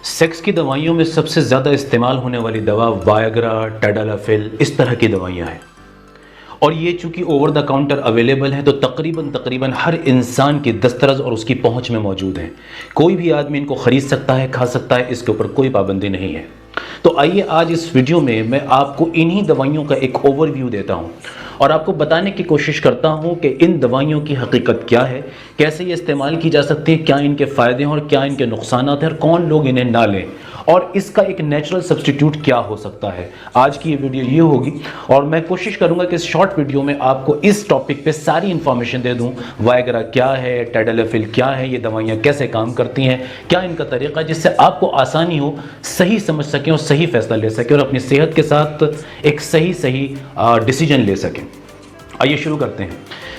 Sex की दवाइयों में सबसे ज़्यादा इस्तेमाल होने वाली दवा वायग्रा, टैडलाफिल, इस तरह की दवाइयाँ हैं। और ये चूँकि ओवर द काउंटर अवेलेबल हैं तो तकरीबन हर इंसान की दस्तरस और उसकी पहुँच में मौजूद हैं। कोई भी आदमी इनको ख़रीद सकता है, खा सकता है, इसके ऊपर कोई पाबंदी नहीं है। तो आइए आज इस वीडियो में मैं आपको इन्हीं दवाइयों का एक ओवरव्यू देता हूँ और आपको बताने की कोशिश करता हूँ कि इन दवाइयों की हकीकत क्या है, कैसे ये इस्तेमाल की जा सकती है, क्या इनके फ़ायदे हैं और क्या इनके नुकसान हैं और कौन लोग इन्हें ना लें और इसका एक नेचुरल सब्स्टिट्यूट क्या हो सकता है। आज की ये वीडियो ये होगी और मैं कोशिश करूंगा कि इस शॉर्ट वीडियो में आपको इस टॉपिक पे सारी इंफॉर्मेशन दे दूं। वायग्रा क्या है, टैडलाफिल क्या है, ये दवाइयाँ कैसे काम करती हैं, क्या इनका तरीका, जिससे आपको आसानी हो, सही समझ सकें और सही फैसला ले सकें और अपनी सेहत के साथ एक सही डिसीजन ले सकें। आइए शुरू करते हैं।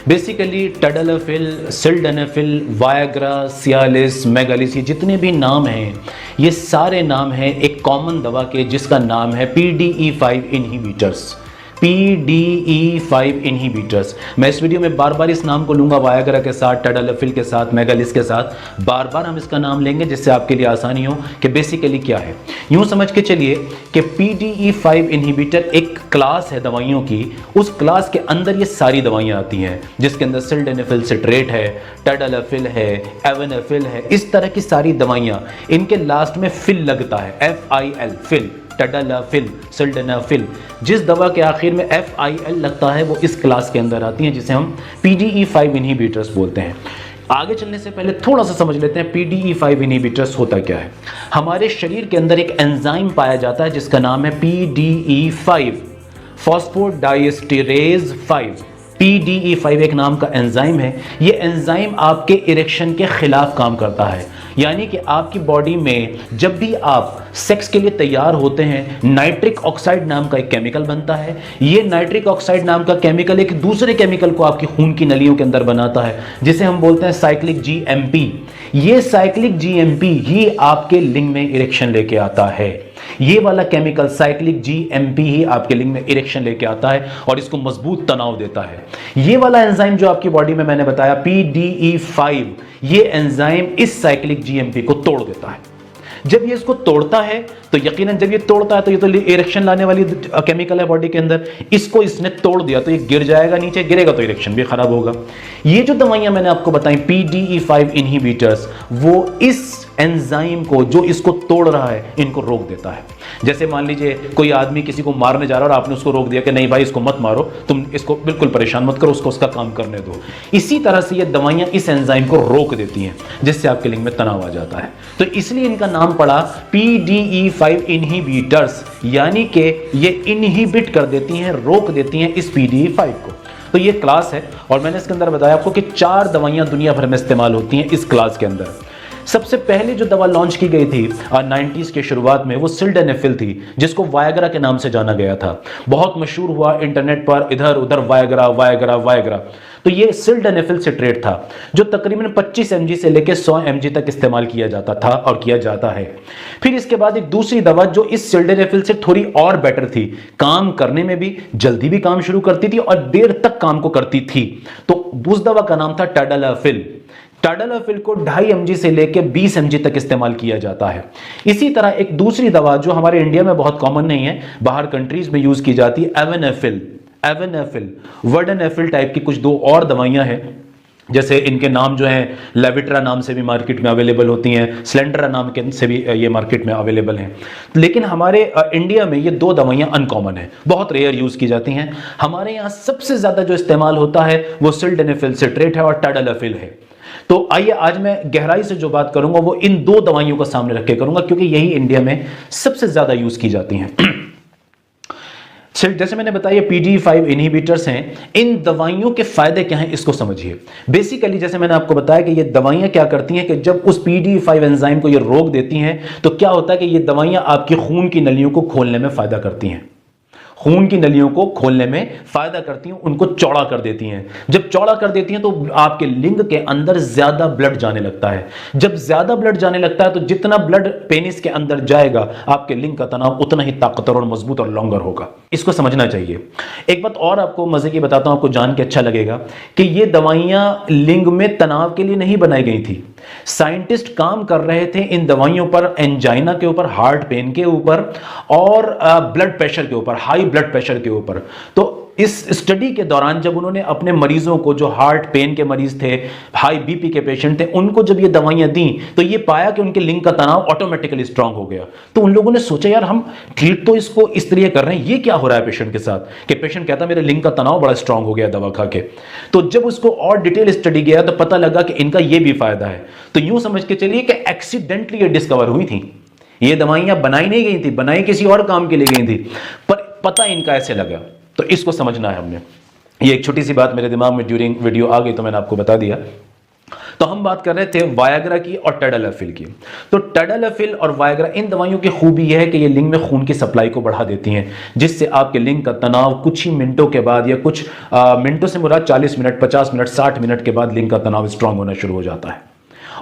Basically tadalafil, sildenafil, Viagra, Cialis, Megalis, ये जितने भी नाम हैं ये सारे नाम हैं एक कॉमन दवा के जिसका नाम है PDE5 इनहिबिटर्स। PDE5 inhibitors. मैं इस वीडियो में बार बार इस नाम को लूँगा, वायग्रा के साथ, टैडलाफिल के साथ, मेगालिस के साथ बार बार हम इसका नाम लेंगे जिससे आपके लिए आसानी हो कि बेसिकली क्या है। यूँ समझ के चलिए कि PDE5 इनहिबिटर एक क्लास है दवाइयों की, उस क्लास के अंदर ये सारी दवाइयाँ आती हैं जिसके अंदर सिल्डेनाफिल सिट्रेट है, टैडलाफिल है, एवेनाफिल है, इस तरह की सारी दवाइयाँ। इनके लास्ट में फिल लगता है, FIL, फिल, टैडलाफिल, सिल्डेनाफिल। जिस दवा के आखिर में FIL लगता है वो इस क्लास के अंदर आती हैं जिसे हम PDE5 इनहिबिटर्स बोलते हैं। आगे चलने से पहले थोड़ा सा समझ लेते हैं PDE5 इनहिबिटर्स होता क्या है। हमारे शरीर के अंदर एक एंजाइम पाया जाता है जिसका नाम है PDE5, फॉस्फोडाइएस्टेरेज 5। PDE5 एक नाम का एंजाइम है। ये एंजाइम आपके इरेक्शन के खिलाफ काम करता है, यानी कि आपकी बॉडी में जब भी आप सेक्स के लिए तैयार होते हैं नाइट्रिक ऑक्साइड नाम का एक केमिकल बनता है। ये नाइट्रिक ऑक्साइड नाम का केमिकल एक दूसरे केमिकल को आपकी खून की नलियों के अंदर बनाता है जिसे हम बोलते हैं साइक्लिक GMP। ये साइक्लिक GMP ही आपके लिंग में इरेक्शन लेके आता है। ये वाला केमिकल साइक्लिक GMP ही आपके लिंग में इरेक्शन लेके आता है और इसको मजबूत तनाव देता है। ये वाला एंजाइम जो आपकी बॉडी में मैंने बताया PDE5, ये एंजाइम इस साइक्लिक GMP को तोड़ देता है। जब ये इसको तोड़ता है तो यकीनन जब ये तोड़ता है तो ये तो इरेक्शन लाने वाली केमिकल है बॉडी के अंदर, इसको इसने तोड़ दिया तो ये गिर जाएगा नीचे, गिरेगा तो इरेक्शन भी खराब होगा। ये जो दवाइयां मैंने आपको बताई PDE5 इनहिबिटर्स, वो इस एंजाइम को जो इसको तोड़ रहा है इनको रोक देता है। जैसे मान लीजिए कोई आदमी किसी को मारने जा रहा है और आपने उसको रोक दिया कि नहीं भाई इसको मत मारो, तुम इसको बिल्कुल परेशान मत करो, उसको उसका काम करने दो। इसी तरह से ये दवाइयां इस एंजाइम को रोक देती हैं जिससे आपके लिंग में तनाव आ जाता है। तो इसलिए इनका नाम पड़ा PDE5 इनहिबिटर्स, यानी कि ये इनहिबिट कर देती हैं, रोक देती हैं इस PDE5 को। तो ये क्लास है और मैंने इसके अंदर बताया आपको कि 4 दवाइयां दुनिया भर में इस्तेमाल होती हैं इस क्लास के अंदर। सबसे पहले जो दवा लॉन्च की गई थी 90s के शुरुआत में वो सिल्डेनाफिल थी जिसको वायग्रा के नाम से जाना गया था। बहुत मशहूर हुआ इंटरनेट पर, इधर उधर वायग्रा वायग्रा वायग्रा। तो ये सिल्डेनाफिल सिट्रेट था जो तकरीबन 25 mg से लेकर 100 mg तक इस्तेमाल किया जाता था और किया जाता है। फिर इसके बाद एक दूसरी दवा जो इस सिल्डेनाफिल से थोड़ी और बेटर थी, काम करने में भी जल्दी भी काम शुरू करती थी और देर तक काम को करती थी, तो उस दवा का नाम था टैडलाफिल। टैडलाफिल को 2.5 mg से लेकर 20 mg तक इस्तेमाल किया जाता है। इसी तरह एक दूसरी दवा जो हमारे इंडिया में बहुत कॉमन नहीं है, बाहर कंट्रीज में यूज की जाती है, एवेनाफिल, वर्डेनाफिल टाइप की कुछ 2 और दवाइयां हैं। जैसे इनके नाम जो हैं लेविट्रा नाम से भी मार्केट में अवेलेबल होती हैं, स्लेंडरा नाम के से भी ये मार्केट में अवेलेबल हैं। लेकिन हमारे इंडिया में ये 2 दवाइयां अनकॉमन है, बहुत रेयर यूज़ की जाती हैं। हमारे यहाँ सबसे ज़्यादा जो इस्तेमाल होता है वो सिल्डेनाफिल सिट्रेट है और टैडलाफिल है। तो आइए आज मैं गहराई से जो बात करूंगा वो इन 2 दवाइयों को सामने रख के करूंगा क्योंकि यही इंडिया में सबसे ज़्यादा यूज़ की जाती हैं। जैसे मैंने बताया PDE5 इनहिबिटर्स हैं। इन दवाइयों के फायदे क्या हैं इसको समझिए। बेसिकली जैसे मैंने आपको बताया कि ये दवाइयां क्या करती हैं कि जब उस PDE5 एंजाइम को ये रोक देती हैं तो क्या होता है कि ये दवाइयां आपकी खून की नलियों को खोलने में फायदा करती हैं, खून की नलियों को खोलने में फायदा करती हैं, उनको चौड़ा कर देती हैं। जब चौड़ा कर देती हैं तो आपके लिंग के अंदर ज्यादा ब्लड जाने लगता है। जब ज्यादा ब्लड जाने लगता है तो जितना ब्लड पेनिस के अंदर जाएगा आपके लिंग का तनाव उतना ही ताकतवर और मजबूत और लॉन्गर होगा। इसको समझना चाहिए। एक बात और आपको मजे की बताता हूं, आपको जान के अच्छा लगेगा कि ये दवाइयां लिंग में तनाव के लिए नहीं बनाई गई थी। साइंटिस्ट काम कर रहे थे इन दवाइयों पर, एंजाइना के ऊपर, हार्ट पेन के ऊपर और ब्लड प्रेशर के ऊपर, हाई ब्लड प्रेशर के ऊपर। तो इस स्टडी के दौरान जब उन्होंने अपने मरीजों को, जो हार्ट पेन के मरीज थे, हाई बीपी के पेशेंट थे, उनको जब ये दवाइयां दी तो ये पाया कि उनके लिंग का तनाव ऑटोमेटिकली स्ट्रांग हो गया। तो उन लोगों ने सोचा यार हम ट्रीट तो इसको इस तरह कर रहे हैं, ये क्या हो रहा है पेशेंट के साथ, कि पेशेंट कहता मेरे लिंग का तनाव बड़ा स्ट्रांग हो गया दवा खा के। तो जब उसको और डिटेल स्टडी गया तो पता लगा कि इनका ये भी फायदा है। तो यूं समझ के चलिए कि एक्सीडेंटली ये डिस्कवर हुई थी, ये दवाइयां बनाई नहीं गई थी, बनाई किसी और काम के लिए गई थी, पर पता इनका ऐसे लगा। तो इसको समझना है हमने। ये एक छोटी सी बात मेरे दिमाग में ड्यूरिंग वीडियो आ गई तो मैंने आपको बता दिया। तो हम बात कर रहे थे वायग्रा की और टैडलाफिल की। तो टैडलाफिल और वायग्रा, इन दवाइयों की खूबी यह है कि ये लिंग में खून की सप्लाई को बढ़ा देती हैं, जिससे आपके लिंग का तनाव कुछ ही मिनटों के बाद, या कुछ मिनटों से मुराद 40 मिनट, 50 मिनट, 60 मिनट के बाद लिंग का तनाव स्ट्रांग होना शुरू हो जाता है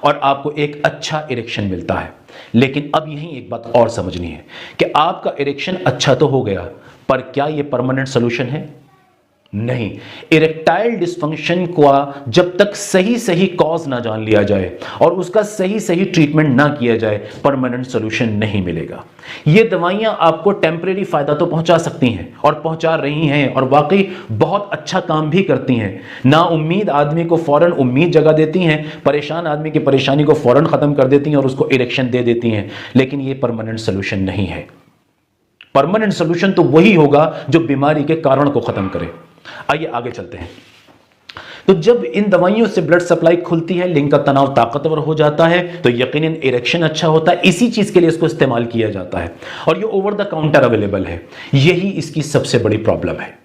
और आपको एक अच्छा इरेक्शन मिलता है। लेकिन अब यहीं एक बात और समझनी है कि आपका इरेक्शन अच्छा तो हो गया, पर क्या यह परमानेंट सॉल्यूशन है? नहीं। इरेक्टाइल डिस्फंक्शन का जब तक सही सही कॉज ना जान लिया जाए और उसका सही सही ट्रीटमेंट ना किया जाए, परमानेंट सॉल्यूशन नहीं मिलेगा। ये दवाइयां आपको टेम्परेरी फायदा तो पहुंचा सकती हैं और पहुंचा रही हैं, और वाकई बहुत अच्छा काम भी करती हैं। ना उम्मीद आदमी को फौरन उम्मीद जगा देती हैं, परेशान आदमी की परेशानी को फौरन खत्म कर देती हैं और उसको इरेक्शन दे देती हैं, लेकिन ये परमानेंट सॉल्यूशन नहीं है। परमानेंट सॉल्यूशन तो वही होगा जो बीमारी के कारण को खत्म करे। आइए आगे चलते हैं। तो जब इन दवाइयों से ब्लड सप्लाई खुलती है, लिंग का तनाव ताकतवर हो जाता है, तो यकीनन इरेक्शन अच्छा होता है। इसी चीज के लिए इसको इस्तेमाल किया जाता है और ये ओवर द काउंटर अवेलेबल है। यही इसकी सबसे बड़ी प्रॉब्लम है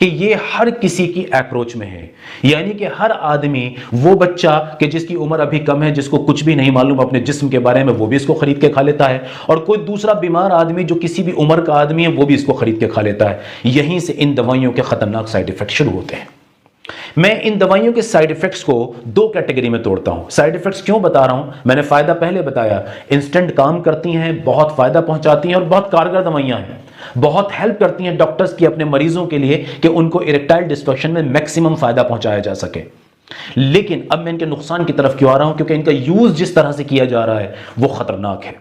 कि ये हर किसी की अप्रोच में है। यानी कि हर आदमी, वो बच्चा कि जिसकी उम्र अभी कम है, जिसको कुछ भी नहीं मालूम अपने जिस्म के बारे में, वो भी इसको खरीद के खा लेता है, और कोई दूसरा बीमार आदमी जो किसी भी उम्र का आदमी है, वो भी इसको खरीद के खा लेता है। यहीं से इन दवाइयों के खतरनाक साइड इफेक्ट शुरू होते हैं। मैं इन दवाइयों के साइड इफेक्ट्स को दो कैटेगरी में तोड़ता हूं। साइड इफेक्ट्स क्यों बता रहा हूं? मैंने फायदा पहले बताया, इंस्टेंट काम करती हैं, बहुत फायदा पहुंचाती हैं और बहुत कारगर दवाइयां हैं, बहुत हेल्प करती हैं डॉक्टर्स की अपने मरीजों के लिए कि उनको इरेक्टाइल डिस्फंक्शन में मैक्सिमम फायदा पहुंचाया जा सके। लेकिन अब मैं इनके नुकसान की तरफ क्यों आ रहा हूं? क्योंकि इनका यूज जिस तरह से किया जा रहा है वो खतरनाक है।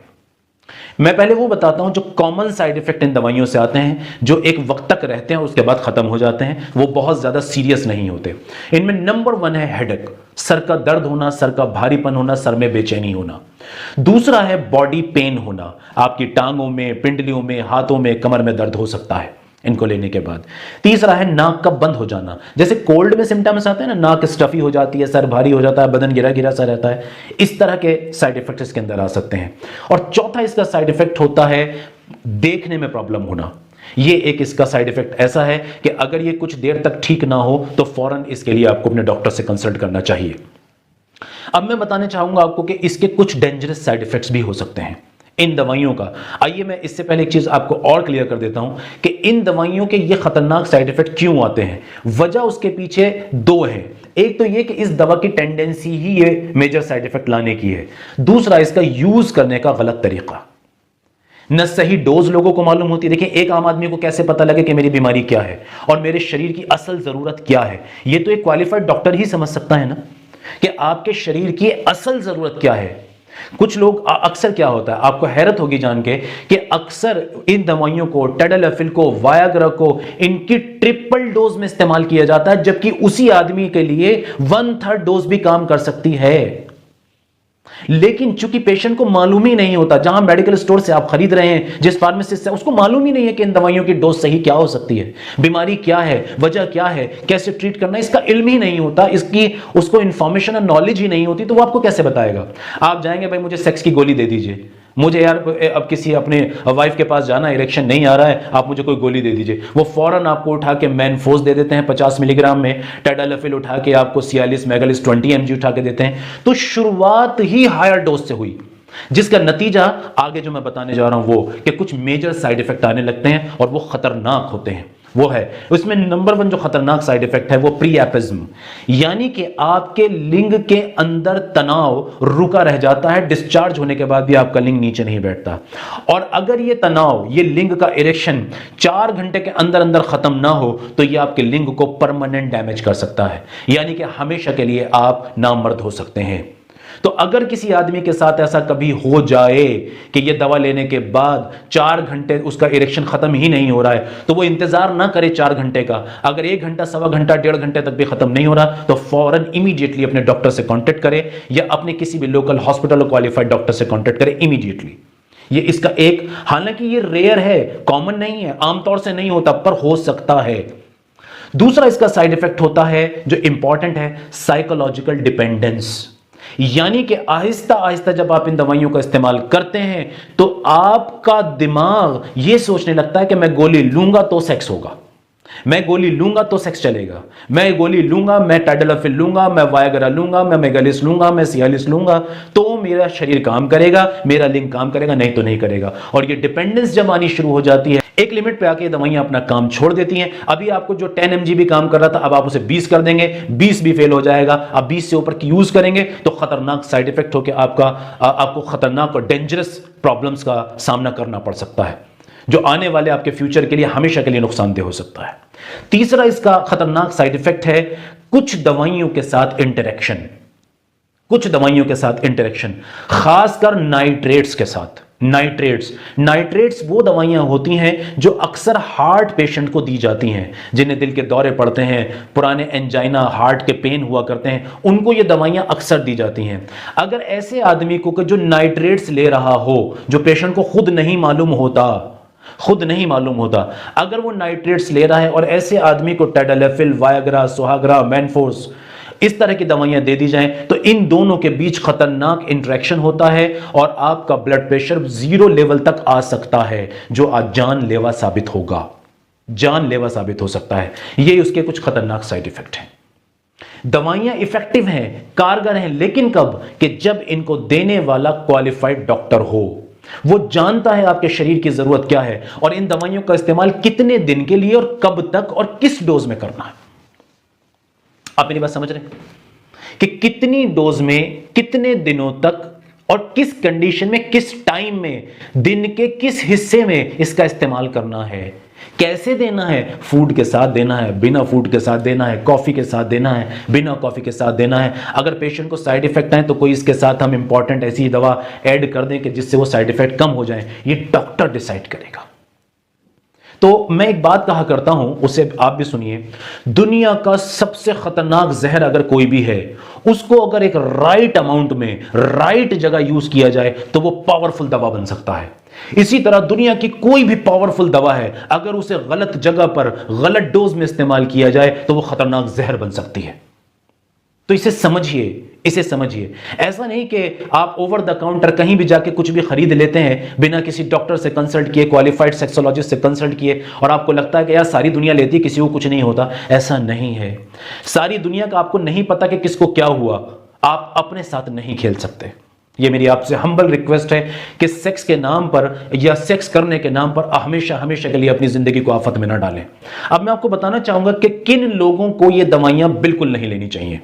मैं पहले वो बताता हूं जो कॉमन साइड इफेक्ट इन दवाइयों से आते हैं, जो एक वक्त तक रहते हैं और उसके बाद खत्म हो जाते हैं, वो बहुत ज्यादा सीरियस नहीं होते। इनमें नंबर 1 है हेडेक, सर का दर्द होना, सर का भारीपन होना, सर में बेचैनी होना। दूसरा है बॉडी पेन होना, आपकी टांगों में, पिंडलियों में, हाथों में, कमर में दर्द हो सकता है इनको लेने के बाद। तीसरा है नाक का बंद हो जाना, जैसे कोल्ड में सिम्टम्स आते हैं ना, नाक स्टफी हो जाती है, सर भारी हो जाता है, बदन गिरा गिरा सा रहता है, इस तरह के साइड इफेक्ट इसके अंदर आ सकते हैं। और चौथा इसका साइड इफेक्ट होता है देखने में प्रॉब्लम होना। ये एक इसका साइड इफेक्ट ऐसा है कि अगर ये कुछ देर तक ठीक ना हो तो फौरन इसके लिए आपको अपने डॉक्टर से कंसल्ट करना चाहिए। अब मैं बताने चाहूंगा आपको कि इसके कुछ डेंजरस साइड इफेक्ट्स भी हो सकते हैं इन दवाइयों का। आइए मैं इससे पहले एक चीज आपको और क्लियर कर देता हूं कि इन दवाइयों के ये खतरनाक साइड इफेक्ट क्यों आते हैं। वजह उसके पीछे दो है। एक तो ये कि इस दवा की टेंडेंसी ही ये मेजर साइड इफेक्ट लाने की है। दूसरा इसका यूज करने का गलत तरीका, न सही डोज लोगों को मालूम होती है। देखिए, एक आम आदमी को कैसे पता लगे कि मेरी बीमारी क्या है और मेरे शरीर की असल जरूरत क्या है? ये तो एक क्वालिफाइड डॉक्टर ही समझ सकता है ना कि आपके शरीर की असल जरूरत क्या है। कुछ लोग, अक्सर क्या होता है, आपको हैरत होगी जान के कि अक्सर इन दवाइयों को, टैडलाफिल को, वायग्रा को, इनकी ट्रिपल डोज में इस्तेमाल किया जाता है, जबकि उसी आदमी के लिए 1/3 डोज भी काम कर सकती है। लेकिन चूंकि पेशेंट को मालूम ही नहीं होता, जहां मेडिकल स्टोर से आप खरीद रहे हैं, जिस फार्मेसिस्ट से, उसको मालूम ही नहीं है कि इन दवाइयों की डोज सही क्या हो सकती है, बीमारी क्या है, वजह क्या है, कैसे ट्रीट करना है, इसका इल्म ही नहीं होता, इसकी उसको इंफॉर्मेशन और नॉलेज ही नहीं होती, तो वो आपको कैसे बताएगा? आप जाएंगे, भाई मुझे सेक्स की गोली दे दीजिए, मुझे यार अब किसी अपने वाइफ के पास जाना, इरेक्शन नहीं आ रहा है, आप मुझे कोई गोली दे दीजिए। वो फौरन आपको उठा के मैनफोस दे देते हैं 50 मिलीग्राम में, टैडलाफिल उठा के आपको सियालिस, मेगालिस 20 mg उठा के देते हैं। तो शुरुआत ही हायर डोज से हुई, जिसका नतीजा आगे जो मैं बताने जा रहा हूं वो कि कुछ मेजर साइड इफेक्ट आने लगते हैं और वो खतरनाक होते हैं। वो है, उसमें नंबर 1 जो खतरनाक साइड इफेक्ट है वो प्रीएपिज्म, यानी कि आपके लिंग के अंदर तनाव रुका रह जाता है, डिस्चार्ज होने के बाद भी आपका लिंग नीचे नहीं बैठता। और अगर ये तनाव, ये लिंग का इरेक्शन 4 घंटे के अंदर अंदर खत्म ना हो तो ये आपके लिंग को परमानेंट डैमेज कर सकता है, यानी कि हमेशा के लिए आप नामर्द हो सकते हैं। तो अगर किसी आदमी के साथ ऐसा कभी हो जाए कि ये दवा लेने के बाद 4 घंटे उसका इरेक्शन खत्म ही नहीं हो रहा है, तो वो इंतजार ना करे 4 घंटे का। अगर 1 घंटा, सवा घंटा, 1.5 घंटे तक भी खत्म नहीं हो रहा, तो फौरन इमीडिएटली अपने डॉक्टर से कांटेक्ट करे या अपने किसी भी लोकल हॉस्पिटल और क्वालिफाइड डॉक्टर से कांटेक्ट करे इमीडिएटली। ये इसका एक, हालांकि ये रेयर है, कॉमन नहीं है, आमतौर से नहीं होता, पर हो सकता है। दूसरा इसका साइड इफेक्ट होता है जो इंपॉर्टेंट है, साइकोलॉजिकल डिपेंडेंस। यानी कि आहिस्ता आहिस्ता जब आप इन दवाइयों का इस्तेमाल करते हैं तो आपका दिमाग यह सोचने लगता है कि मैं गोली लूंगा तो सेक्स होगा, मैं गोली लूंगा तो सेक्स चलेगा, मैं गोली लूंगा, मैं टैडलाफिल लूंगा, मैं वायग्रा लूंगा, मैं मेगालिस लूंगा, मैं सियालिस लूंगा तो मेरा शरीर काम करेगा, मेरा लिंग काम करेगा, नहीं तो नहीं करेगा। और ये डिपेंडेंस जब आनी शुरू हो जाती है, एक लिमिट पे आके दवाइयां अपना काम छोड़ देती हैं। अभी आपको जो 10 mg भी काम कर रहा था, अब आप उसे 20 कर देंगे, 20 भी फेल हो जाएगा। अब 20 से ऊपर की यूज करेंगे तो खतरनाक साइड इफेक्ट होकर आपको खतरनाक और डेंजरस प्रॉब्लम्स का सामना करना पड़ सकता है, जो आने वाले आपके फ्यूचर के लिए हमेशा के लिए नुकसानदेह हो सकता है। तीसरा इसका खतरनाक साइड इफेक्ट है कुछ दवाइयों के साथ इंटरेक्शन। कुछ दवाइयों के साथ इंटरेक्शन, खासकर नाइट्रेट्स के साथ। नाइट्रेट्स वो दवाइयां होती हैं जो अक्सर हार्ट पेशेंट को दी जाती हैं, जिन्हें दिल के दौरे पड़ते हैं, पुराने एंजाइना, हार्ट के पेन हुआ करते हैं, उनको ये दवाइयां अक्सर दी जाती हैं। अगर ऐसे आदमी को जो नाइट्रेट्स ले रहा हो, जो पेशेंट को खुद नहीं मालूम होता, अगर वो नाइट्रेट्स ले रहा है और ऐसे आदमी को टैडलाफिल, वायग्रा, सुहागरा, मैनफोर्स इस तरह की दवाइयां दे दी जाएं, तो इन दोनों के बीच खतरनाक इंटरेक्शन होता है और आपका ब्लड प्रेशर 0 लेवल तक आ सकता है, जो आज जानलेवा साबित हो सकता है। ये उसके कुछ खतरनाक साइड इफेक्ट हैं। दवाइयां इफेक्टिव हैं, कारगर हैं, लेकिन कब? कि जब इनको देने वाला क्वालिफाइड डॉक्टर हो, वो जानता है आपके शरीर की जरूरत क्या है और इन दवाइयों का इस्तेमाल कितने दिन के लिए और कब तक और किस डोज में करना है। आप मेरी बात समझ रहे हैं कि कितनी डोज में, कितने दिनों तक और किस कंडीशन में, किस टाइम में, दिन के किस हिस्से में इसका इस्तेमाल करना है, कैसे देना है, फूड के साथ देना है, बिना फूड के साथ देना है, कॉफी के साथ देना है, बिना कॉफी के साथ देना है। अगर पेशेंट को साइड इफेक्ट आए तो कोई इसके साथ हम इंपॉर्टेंट ऐसी दवा ऐड कर दें कि जिससे वो साइड इफेक्ट कम हो जाए, ये डॉक्टर डिसाइड करेगा। तो मैं एक बात कहा करता हूं, उसे आप भी सुनिए। दुनिया का सबसे खतरनाक जहर अगर कोई भी है, उसको अगर एक राइट अमाउंट में, राइट जगह यूज किया जाए तो वो पावरफुल दवा बन सकता है। इसी तरह दुनिया की कोई भी पावरफुल दवा है, अगर उसे गलत जगह पर, गलत डोज में इस्तेमाल किया जाए तो वो खतरनाक जहर बन सकती है। तो इसे समझिए। ऐसा नहीं कि आप ओवर द काउंटर कहीं भी जाके कुछ भी खरीद लेते हैं बिना किसी डॉक्टर से कंसल्ट किए, क्वालिफाइड सेक्सोलॉजिस्ट से कंसल्ट किए, और आपको लगता है कि यार सारी दुनिया लेती है, किसी को कुछ नहीं होता। ऐसा नहीं है। सारी दुनिया का आपको नहीं पता कि किसको क्या हुआ, आप अपने साथ नहीं खेल सकते। ये मेरी आपसे हम्बल रिक्वेस्ट है कि सेक्स के नाम पर या सेक्स करने के नाम पर हमेशा के लिए अपनी जिंदगी को आफत में ना डालें। अब मैं आपको बताना चाहूंगा कि किन लोगों को ये दवाइयां बिल्कुल नहीं लेनी चाहिए,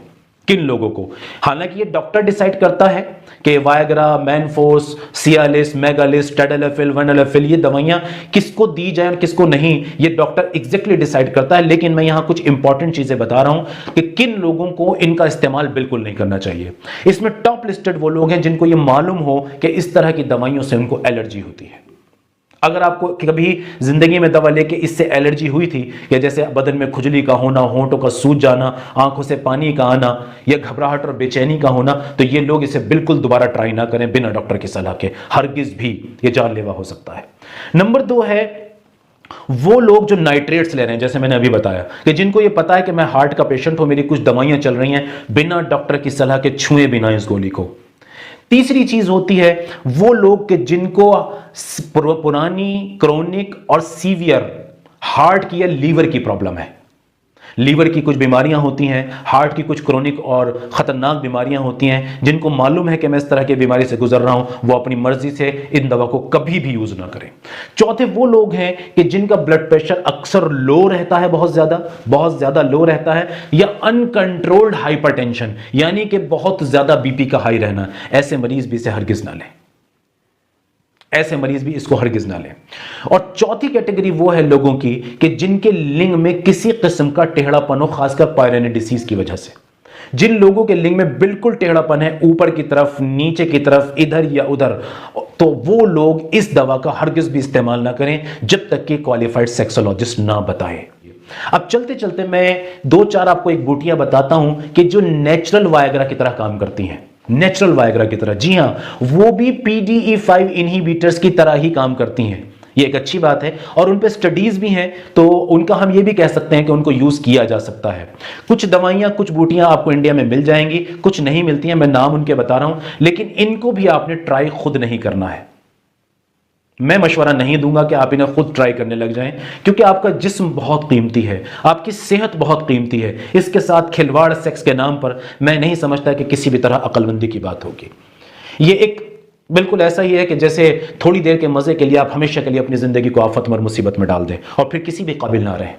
किन लोगों को। हालांकि ये डॉक्टर डिसाइड करता है कि वायग्रा, मैनफोर्स, सियालिस, मेगालिस, टैडलाफिल, वनलाफिल ये दवाइयां किसको दी जाए और किसको नहीं, ये डॉक्टर एग्जैक्टली डिसाइड करता है। लेकिन मैं यहां कुछ इंपॉर्टेंट चीजें बता रहा हूं कि किन लोगों को इनका इस्तेमाल बिल्कुल नहीं करना चाहिए। इसमें टॉप लिस्टेड वो लोग हैं जिनको ये मालूम हो कि इस तरह की दवाइयों से उनको एलर्जी होती है। अगर आपको कभी जिंदगी में दवा लेके इससे एलर्जी हुई थी, या जैसे बदन में खुजली का होना, होंठों का सूज जाना, आंखों से पानी का आना, या घबराहट और बेचैनी का होना, तो ये लोग इसे बिल्कुल दोबारा ट्राई ना करें बिना डॉक्टर की सलाह के, हरगिज भी, ये जानलेवा हो सकता है। नंबर 2 है वो लोग जो नाइट्रेट्स ले रहे हैं, जैसे मैंने अभी बताया कि जिनको ये पता है कि मैं हार्ट का पेशेंट हूं, मेरी कुछ दवाइयां चल रही हैं, बिना डॉक्टर की सलाह के छुए बिना इस गोली को। तीसरी चीज होती है वो लोग के जिनको पुरानी, क्रोनिक और सीवियर हार्ट की या लीवर की प्रॉब्लम है। लीवर की कुछ बीमारियां होती हैं, हार्ट की कुछ क्रोनिक और खतरनाक बीमारियां होती हैं, जिनको मालूम है कि मैं इस तरह की बीमारी से गुजर रहा हूं, वो अपनी मर्जी से इन दवा को कभी भी यूज ना करें। चौथे वो लोग हैं कि जिनका ब्लड प्रेशर अक्सर लो रहता है, बहुत ज्यादा लो रहता है, या अनकंट्रोल्ड हाइपरटेंशन, यानी कि बहुत ज्यादा बीपी का हाई रहना। ऐसे मरीज भी इसे हरगिज ना लें, ऐसे मरीज भी इसको हरगिज ना लें। और चौथी कैटेगरी वो है लोगों की कि जिनके लिंग में किसी किस्म का टेढ़ापन हो, खासकर पायरियन डिसीज की वजह से। जिन लोगों के लिंग में बिल्कुल टेढ़ापन है, ऊपर की तरफ, नीचे की तरफ, इधर या उधर, तो वो लोग इस दवा का हरगिज भी इस्तेमाल ना करें जब तक कि क्वालिफाइड सेक्सोलॉजिस्ट ना बताए। अब चलते चलते मैं दो चार आपको एक बूटियां बताता हूं कि जो नेचुरल वायग्रा की तरह काम करती हैं। नेचुरल वायग्रा की तरह, जी हां, वो भी PDE5 इनहिबिटर्स की तरह ही काम करती हैं। ये एक अच्छी बात है और उन पे स्टडीज भी हैं, तो उनका हम ये भी कह सकते हैं कि उनको यूज किया जा सकता है। कुछ दवाइयां, कुछ बूटियां आपको इंडिया में मिल जाएंगी, कुछ नहीं मिलती हैं, मैं नाम उनके बता रहा हूं, लेकिन इनको भी आपने ट्राई खुद नहीं करना है। मैं मशवरा नहीं दूंगा कि आप इन्हें खुद ट्राई करने लग जाएं, क्योंकि आपका जिस्म बहुत कीमती है, आपकी सेहत बहुत कीमती है। इसके साथ खिलवाड़ सेक्स के नाम पर मैं नहीं समझता कि किसी भी तरह अक्लमंदी की बात होगी। ये एक बिल्कुल ऐसा ही है कि जैसे थोड़ी देर के मजे के लिए आप हमेशा के लिए अपनी जिंदगी को आफत और मुसीबत में डाल दें और फिर किसी भी काबिल ना रहें।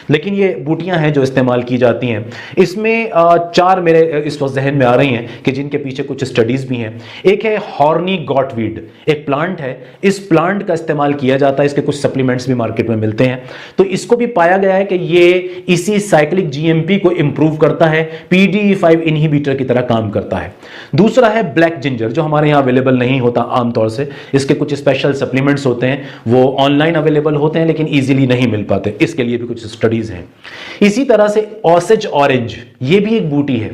लेकिन ये बूटियां हैं जो इस्तेमाल की जाती हैं। इसमें चार मेरे इस वक्त जहन में आ रही हैं कि जिनके पीछे कुछ स्टडीज भी हैं। एक है हॉर्नी गॉटवीड, एक प्लांट है। इस प्लांट का इस्तेमाल किया जाता है, इसके कुछ सप्लीमेंट्स भी मार्केट में मिलते हैं। तो इसको भी पाया गया है कि ये इसी साइक्लिक GMP को इंप्रूव करता है, PDE5 इनहिबिटर की तरह काम करता है। दूसरा है ब्लैक जिंजर, जो हमारे यहाँ अवेलेबल नहीं होता आमतौर से। इसके कुछ स्पेशल सप्लीमेंट्स होते हैं, वो ऑनलाइन अवेलेबल होते हैं लेकिन ईजिली नहीं मिल पाते। इसके लिए भी कुछ स्टडीज हैं। इसी तरह से ऑसेज ऑरेंज, ये भी एक बूटी है,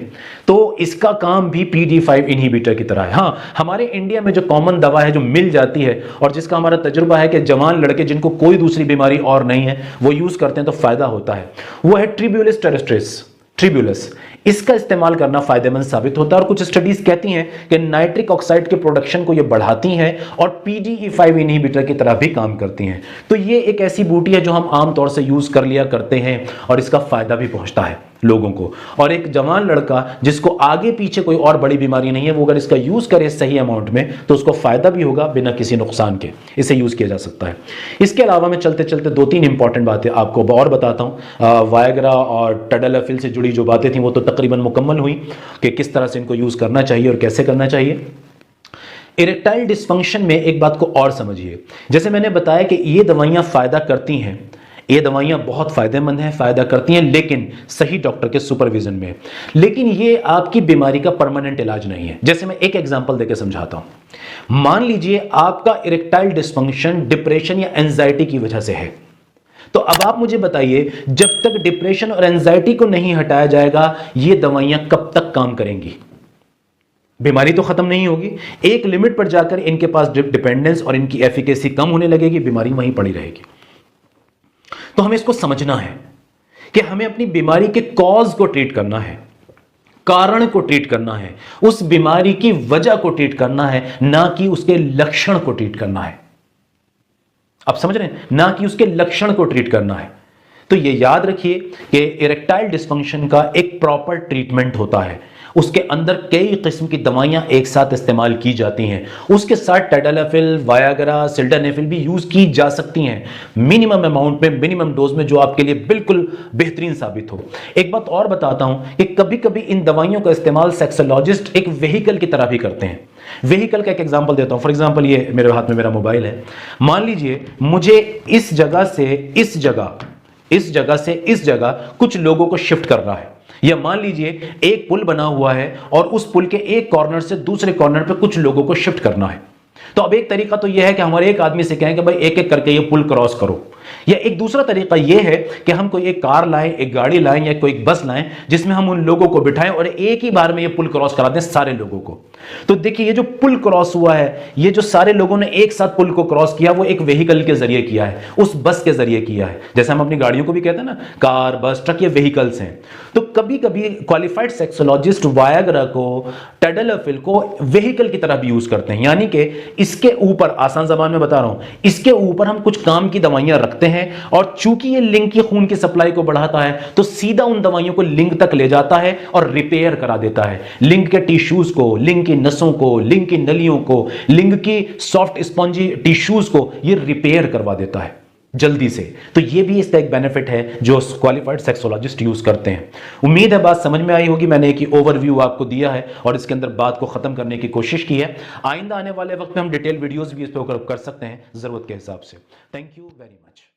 तो इसका काम भी PDE5 इनहिबिटर की तरह है। हाँ, हमारे इंडिया में जो कॉमन दवा है जो मिल जाती है और जिसका हमारा तजुर्बा है कि जवान लड़के जिनको कोई दूसरी बीमारी और नहीं है वो यूज करते हैं तो फायदा होता है, वो है ट्रिब्यूलिस टेरेस्ट्रिस, ट्रिब्यूलिस। इसका इस्तेमाल करना फायदेमंद साबित होता है और कुछ स्टडीज कहती हैं कि नाइट्रिक ऑक्साइड के प्रोडक्शन को ये बढ़ाती हैं और PDE5 इनहिबिटर की तरह भी काम करती हैं। तो ये एक ऐसी बूटी है जो हम आमतौर से यूज कर लिया करते हैं और इसका फायदा भी पहुंचता है लोगों को। और एक जवान लड़का जिसको आगे पीछे कोई और बड़ी बीमारी नहीं है, वो अगर इसका यूज करे सही अमाउंट में तो उसको फायदा भी होगा बिना किसी नुकसान के। इसे यूज किया जा सकता है। इसके अलावा मैं चलते चलते दो तीन इंपॉर्टेंट बातें आपको और बताता हूं। वायग्रा और टैडलाफिल से जुड़ी जो बातें थी वो तो तकरीबन मुकम्मल हुई कि किस तरह से इनको यूज करना चाहिए और कैसे करना चाहिए। इरेक्टाइल डिस्फंक्शन में एक बात को और समझिए, जैसे मैंने बताया कि ये दवाइयां फायदा करती हैं, ये दवाइयां बहुत फायदेमंद हैं, फायदा करती हैं, लेकिन सही डॉक्टर के सुपरविजन में। लेकिन ये आपकी बीमारी का परमानेंट इलाज नहीं है। जैसे मैं एक एग्जांपल देकर समझाता हूं। मान लीजिए आपका इरेक्टाइल डिस्फंक्शन डिप्रेशन या एंजाइटी की वजह से है, तो अब आप मुझे बताइए, जब तक डिप्रेशन और एंजाइटी को नहीं हटाया जाएगा ये दवाइयां कब तक काम करेंगी? बीमारी तो खत्म नहीं होगी, एक लिमिट पर जाकर इनके पास डिपेंडेंस और इनकी एफिकेसी कम होने लगेगी, बीमारी वहीं पड़ी रहेगी। तो हमें इसको समझना है कि हमें अपनी बीमारी के कॉज को ट्रीट करना है, कारण को ट्रीट करना है, उस बीमारी की वजह को ट्रीट करना है, ना कि उसके लक्षण को ट्रीट करना है। आप समझ रहे हैं? ना कि उसके लक्षण को ट्रीट करना है। तो ये याद रखिए कि इरेक्टाइल डिस्फंक्शन का एक प्रॉपर ट्रीटमेंट होता है, उसके अंदर कई किस्म की दवाइयां एक साथ इस्तेमाल की जाती हैं। उसके साथ टैडलाफिल, वायग्रा, सिल्डेनाफिल भी यूज की जा सकती हैं, मिनिमम अमाउंट में, मिनिमम डोज में, जो आपके लिए बिल्कुल बेहतरीन साबित हो। एक बात और बताता हूं कि कभी कभी इन दवाइयों का इस्तेमाल सेक्सोलॉजिस्ट एक व्हीकल की तरह भी करते हैं। व्हीकल का एक एग्जांपल देता हूं। फॉर एग्जांपल ये मेरे हाथ में मेरा मोबाइल है। मान लीजिए मुझे इस जगह से इस जगह, इस जगह से इस जगह कुछ लोगों को शिफ्ट करना है, या मान लीजिए एक पुल बना हुआ है और उस पुल के एक कॉर्नर से दूसरे कॉर्नर पे कुछ लोगों को शिफ्ट करना है। तो अब एक तरीका तो यह है कि हमारे एक आदमी से कहें कि भाई एक एक करके ये पुल क्रॉस करो, या एक दूसरा तरीका यह है कि हम कोई एक कार लाएं, एक गाड़ी लाएं या कोई एक बस लाएं जिसमें हम उन लोगों को बिठाएं और एक ही बार में ये पुल क्रॉस करा दें सारे लोगों को। तो देखिए ये जो पुल क्रॉस हुआ है, ये जो सारे लोगों ने एक साथ पुल को क्रॉस किया, वो एक व्हीकल के जरिए किया है, उस बस के जरिए किया है। जैसे हम अपनी गाड़ियों को भी कहते हैं ना, कार, बस, ट्रक, ये व्हीकल्स हैं। तो कभी कभी क्वालिफाइड सेक्सोलॉजिस्ट वायग्रा को, टैडलाफिल को व्हीकल की तरह भी यूज करते हैं। यानी कि इसके ऊपर, आसान जबान में बता रहा हूं, इसके ऊपर हम कुछ काम की दवाइयां रखते हैं और चूंकि ये लिंग की खून की सप्लाई को बढ़ाता है तो सीधा उन दवाइयों को लिंग तक ले जाता है और रिपेयर करा देता है। लिंग के टिश्यूज को, लिंग की नसों को, लिंग की नलियों को, लिंग की सॉफ्ट स्पॉन्जी टिश्यूज को ये रिपेयर करवा देता है जल्दी से। तो ये भी इसका एक बेनिफिट है जो क्वालिफाइड सेक्सोलॉजिस्ट यूज करते हैं। उम्मीद है बात समझ में आई होगी। मैंने एक ओवरव्यू आपको दिया है और इसके अंदर बात को खत्म करने की कोशिश की है। आइंदा आने वाले वक्त में हम डिटेल वीडियोस भी इस पर कर सकते हैं जरूरत के हिसाब से। Thank you very much.